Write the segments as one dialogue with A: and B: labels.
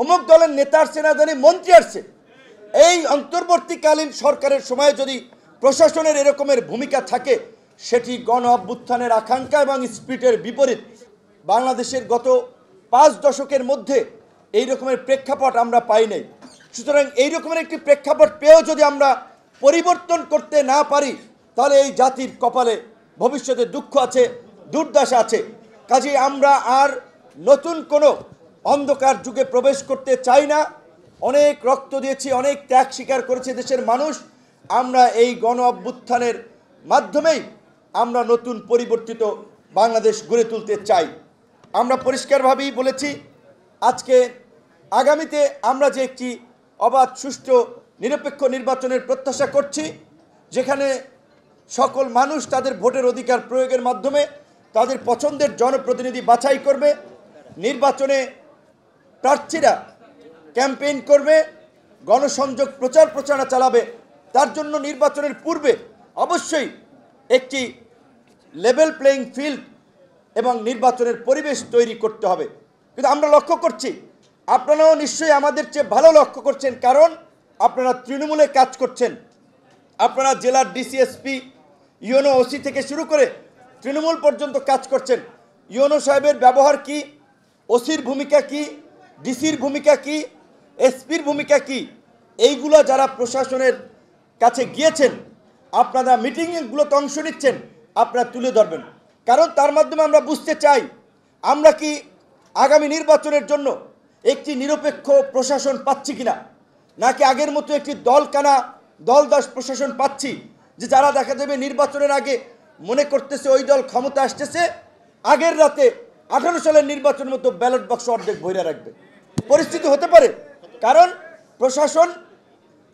A: অমুক দলের নেতা আসছে না জানি মন্ত্রী আসছে। এই অন্তর্বর্তীকালীন সরকারের সময় যদি প্রশাসনের এরকমের ভূমিকা থাকে, সেটি গণ অভ্যুত্থানের আকাঙ্ক্ষা এবং স্পিরিটের বিপরীত। বাংলাদেশের গত 5 দশকের মধ্যে এই রকমের প্রেক্ষাপট আমরা পাই নাই। সুতরাং এই রকমের একটি প্রেক্ষাপট পেয়েও যদি আমরা পরিবর্তন করতে না পারি, তাহলে এই জাতির কপালে ভবিষ্যতে দুঃখ আছে, দুর্দশা আছে। কাজেই আমরা আর নতুন কোনো অন্ধকার যুগে প্রবেশ করতে চাই না। অনেক রক্ত দিয়েছি, অনেক ত্যাগ স্বীকার করেছে দেশের মানুষ। আমরা এই গণ অভ্যুত্থানের মাধ্যমেই আমরা নতুন পরিবর্তিত বাংলাদেশ গড়ে তুলতে চাই। আমরা পরিষ্কারভাবেই বলেছি, আজকে আগামীতে আমরা যে একটি অবাধ, সুষ্ঠু, নিরপেক্ষ নির্বাচনের প্রত্যাশা করছি, যেখানে সকল মানুষ তাদের ভোটের অধিকার প্রয়োগের মাধ্যমে তাদের পছন্দের জনপ্রতিনিধি বাছাই করবে। নির্বাচনে প্রার্থীরা ক্যাম্পেইন করবে, গণসংযোগ প্রচার প্রচারণা চালাবে। তার জন্য নির্বাচনের পূর্বে অবশ্যই একটি লেভেল প্লেইং ফিল্ড এবং নির্বাচনের পরিবেশ তৈরি করতে হবে। কিন্তু আমরা লক্ষ্য করছি, আপনারাও নিশ্চয়ই আমাদের চেয়ে ভালো লক্ষ্য করছেন, কারণ আপনারা তৃণমূলে কাজ করছেন। আপনারা জেলার ডিসিএসপি, ইউনো ওসি থেকে শুরু করে তৃণমূল পর্যন্ত কাজ করছেন। ইউনো সাহেবের ব্যবহার কি, ওসির ভূমিকা কি, ডিসির ভূমিকা কি, এসপির ভূমিকা কি, এইগুলো যারা প্রশাসনের কাছে গিয়েছেন, আপনারা মিটিংগুলোতে অংশ নিচ্ছেন, আপনারা তুলে ধরবেন। কারণ তার মাধ্যমে আমরা বুঝতে চাই, আমরা কি আগামী নির্বাচনের জন্য একটি নিরপেক্ষ প্রশাসন পাচ্ছি কিনা, নাকি আগের মতো একটি দলকানা দলদাস প্রশাসন পাচ্ছি, যে যারা দেখা যাবে নির্বাচনের আগে মনে করতেছে ওই দল ক্ষমতা আসতেছে, আগের রাতে 18 সালের নির্বাচনের মতো ব্যালট বাক্স অর্ধেক ভরে রাখবে। পরিস্থিতি হতে পারে, কারণ প্রশাসন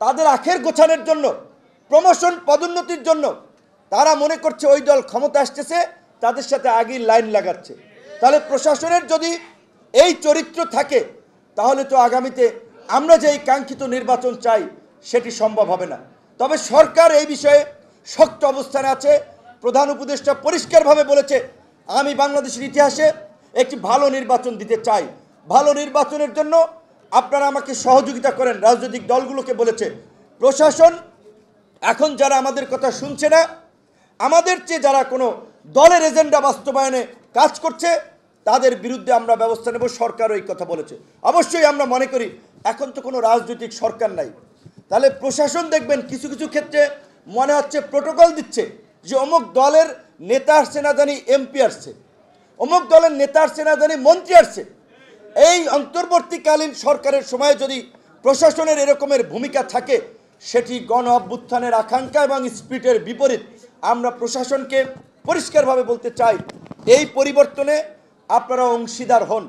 A: তাদের আখের গোছানোর জন্য, প্রমোশন পদোন্নতির জন্য তারা মনে করছে ওই দল ক্ষমতা আসতেছে, তাদের সাথে আগেই লাইন লাগাচ্ছে। তাহলে প্রশাসনের যদি এই চরিত্র থাকে, তাহলে তো আগামীতে আমরা যে এই কাঙ্ক্ষিত নির্বাচন চাই সেটি সম্ভব হবে না। তবে সরকার এই বিষয়ে শক্ত অবস্থানে আছে। প্রধান উপদেষ্টা পরিষ্কারভাবে বলেছে, আমি বাংলাদেশের ইতিহাসে একটি ভালো নির্বাচন দিতে চাই। ভালো নির্বাচনের জন্য আপনারা আমাকে সহযোগিতা করেন। রাজনৈতিক দলগুলোকে বলেছে, প্রশাসন এখন যারা আমাদের কথা শুনছে না, আমাদের চেয়ে যারা কোনো দলের এজেন্ডা বাস্তবায়নে কাজ করছে, তাদের বিরুদ্ধে আমরা ব্যবস্থা নেব। সরকারও এই কথা বলেছে। অবশ্যই আমরা মনে করি এখন তো কোনো রাজনৈতিক সরকার নাই, তাহলে প্রশাসন দেখবেন কিছু কিছু ক্ষেত্রে মনে হচ্ছে প্রোটোকল দিচ্ছে, যে অমুক দলের নেতা আসছে না জানি এমপি আসছে, অমুক দলের নেতা আসছে না জানি মন্ত্রী আসছে। এই অন্তর্বর্তীকালীন সরকারের সময় যদি প্রশাসনের এরকমের ভূমিকা থাকে, সেটি গণ অভ্যুত্থানের আকাঙ্ক্ষা এবং স্পিরিটের বিপরীত। আমরা প্রশাসনকে পরিষ্কারভাবে বলতে চাই, এই পরিবর্তনে আপনারা অংশীদার হন।